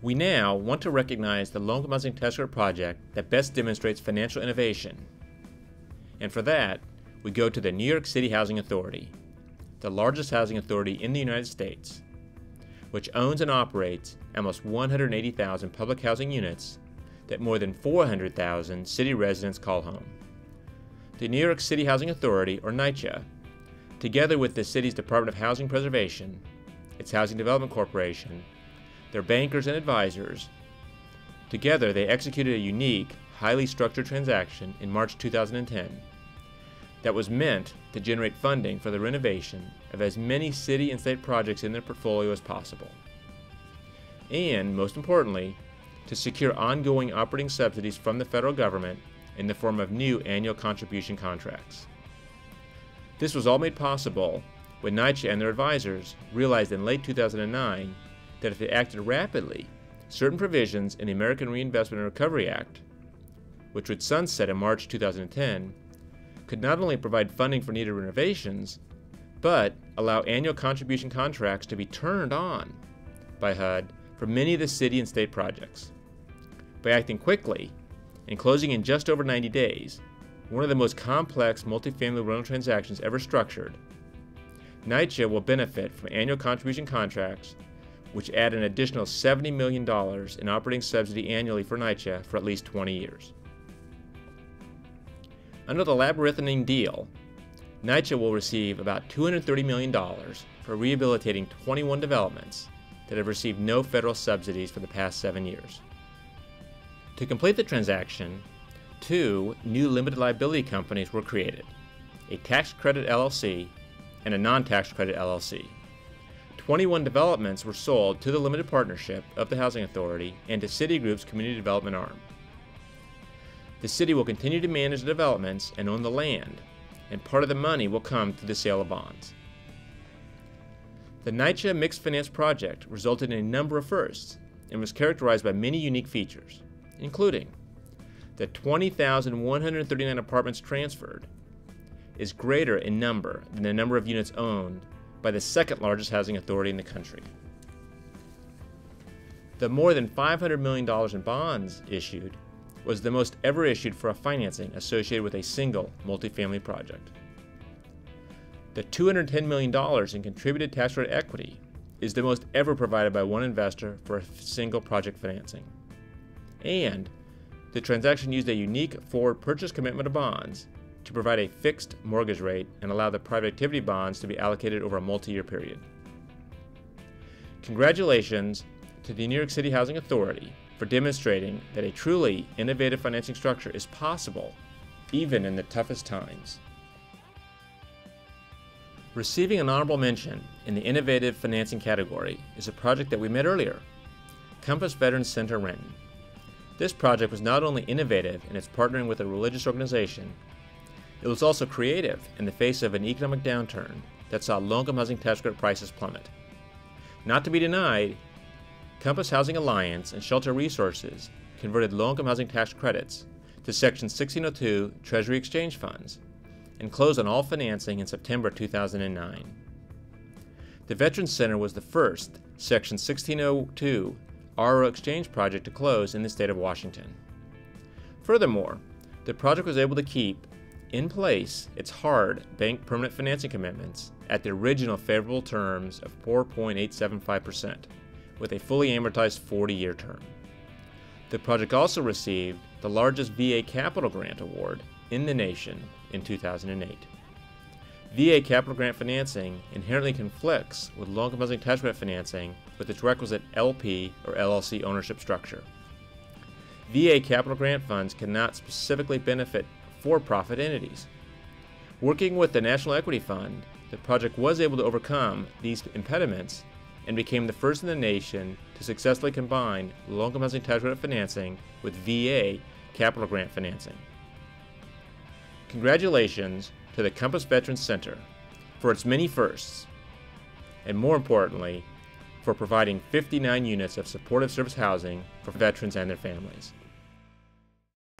We now want to recognize the low-income housing tax credit project that best demonstrates financial innovation. And for that, we go to the New York City Housing Authority, the largest housing authority in the United States, which owns and operates almost 180,000 public housing units that more than 400,000 city residents call home. The New York City Housing Authority, or NYCHA, together with the city's Department of Housing Preservation, its Housing Development Corporation, their bankers and advisors, together they executed a unique, highly structured transaction in March 2010 that was meant to generate funding for the renovation of as many city and state projects in their portfolio as possible. And, most importantly, to secure ongoing operating subsidies from the federal government in the form of new annual contribution contracts. This was all made possible when NYCHA and their advisors realized in late 2009 that if they acted rapidly, certain provisions in the American Reinvestment and Recovery Act, which would sunset in March 2010, could not only provide funding for needed renovations, but allow annual contribution contracts to be turned on by HUD for many of the city and state projects. By acting quickly and closing in just over 90 days, one of the most complex multifamily rental transactions ever structured, NYCHA will benefit from annual contribution contracts which add an additional $70 million in operating subsidy annually for NYCHA for at least 20 years. Under the labyrinthine deal, NYCHA will receive about $230 million for rehabilitating 21 developments that have received no federal subsidies for the past 7 years. To complete the transaction, two new limited liability companies were created, a tax credit LLC and a non-tax credit LLC. 21 developments were sold to the limited partnership of the Housing Authority and to Citigroup's community development arm. The city will continue to manage the developments and own the land, and part of the money will come through the sale of bonds. The NYCHA Mixed Finance project resulted in a number of firsts and was characterized by many unique features, including the 20,139 apartments transferred is greater in number than the number of units owned by the second largest housing authority in the country. The more than $500 million in bonds issued was the most ever issued for a financing associated with a single multifamily project. The $210 million in contributed tax credit equity is the most ever provided by one investor for a single project financing. And the transaction used a unique forward purchase commitment of bonds to provide a fixed mortgage rate and allow the private activity bonds to be allocated over a multi-year period. Congratulations to the New York City Housing Authority for demonstrating that a truly innovative financing structure is possible, even in the toughest times. Receiving an honorable mention in the innovative financing category is a project that we met earlier, Compass Veterans Center Renton. This project was not only innovative in its partnering with a religious organization, it was also creative in the face of an economic downturn that saw low-income housing tax credit prices plummet. Not to be denied, Compass Housing Alliance and Shelter Resources converted low-income housing tax credits to Section 1602 Treasury Exchange Funds and closed on all financing in September 2009. The Veterans Center was the first Section 1602 RO Exchange project to close in the state of Washington. Furthermore, the project was able to keep in place its hard bank permanent financing commitments at the original favorable terms of 4.875%, with a fully amortized 40-year term. The project also received the largest VA capital grant award in the nation in 2008. VA capital grant financing inherently conflicts with low-income housing tax credit financing with its requisite LP or LLC ownership structure. VA capital grant funds cannot specifically benefit for-profit entities. Working with the National Equity Fund, the project was able to overcome these impediments and became the first in the nation to successfully combine low-income housing tax credit financing with VA capital grant financing. Congratulations to the Compass Veterans Center for its many firsts, and more importantly, for providing 59 units of supportive service housing for veterans and their families.